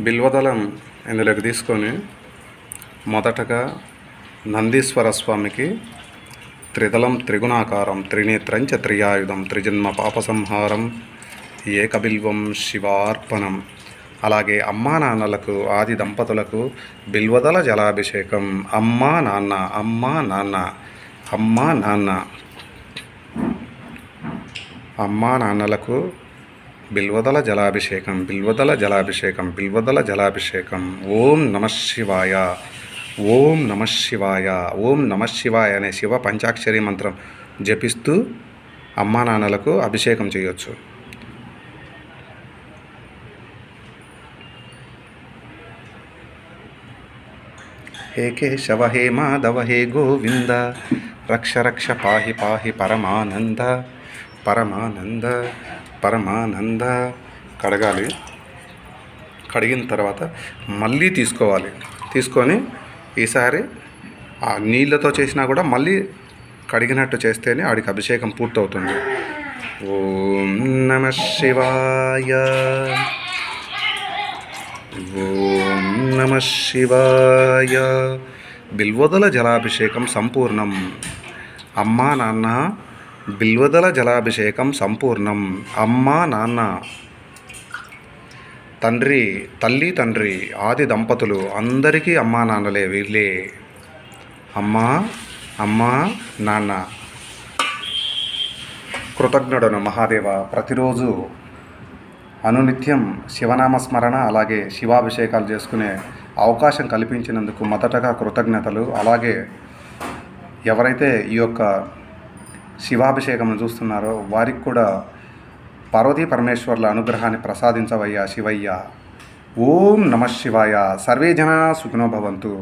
బిల్వదళం ఇందులోకి తీసుకొని మొదటగా నందీశ్వర స్వామికి త్రిదళం త్రిగుణాకారం త్రినేత్రంచ త్రియాయుధం త్రిజన్మ పాపసంహారం ఏకబిల్వం శివార్పణం. అలాగే అమ్మా నాన్నలకు ఆది దంపతులకు బిల్వదళ జలాభిషేకం. అమ్మా నాన్న అమ్మా నాన్న అమ్మా నాన్న అమ్మా నాన్నలకు బిల్వదళ జలాభిషేకం బిల్వదళ జలాభిషేకం బిల్వదళ జలాభిషేకం. ఓం నమః శివాయ ఓం నమః శివాయ ఓం నమః శివాయ అనే శివ పంచాక్షరి మంత్రం జపిస్తూ అమ్మా నాన్నలకు అభిషేకం చేయొచ్చు. హే కేశవ హే మాధవ హే గోవింద రక్ష రక్ష పాహి పాహి పరమానంద పరమానంద పరమానంద. కడగాలి. కడిగిన తర్వాత మళ్ళీ తీసుకొని ఈసారి ఆ నీళ్ళతో చేసినా కూడా మళ్ళీ కడిగినట్టు చేస్తేనే ఆడికి అభిషేకం పూర్తవుతుంది. ఓం నమః శివాయ ఓం నమః శివాయ. బిల్వదళ జలాభిషేకం సంపూర్ణం. అమ్మా నాన్న బిల్వదళ జలాభిషేకం సంపూర్ణం. అమ్మా నాన్న తండ్రి తల్లి తండ్రి ఆది దంపతులు అందరికీ అమ్మా నాన్నలే వీళ్ళే. అమ్మా నాన్న. కృతజ్ఞుడను మహాదేవ. ప్రతిరోజు అనునిత్యం శివనామస్మరణ అలాగే శివాభిషేకాలు చేసుకునే అవకాశం కల్పించినందుకు మొదటగా కృతజ్ఞతలు. అలాగే ఎవరైతే ఈ యొక్క శివాభిషేకం చూస్తున్నారో వారికి కూడా పార్వతీ పరమేశ్వర్ల అనుగ్రహాన్ని ప్రసాదించవయ్యా శివయ్య. ఓం నమః శివాయ. సర్వే జనా సుఖినో భవంతు.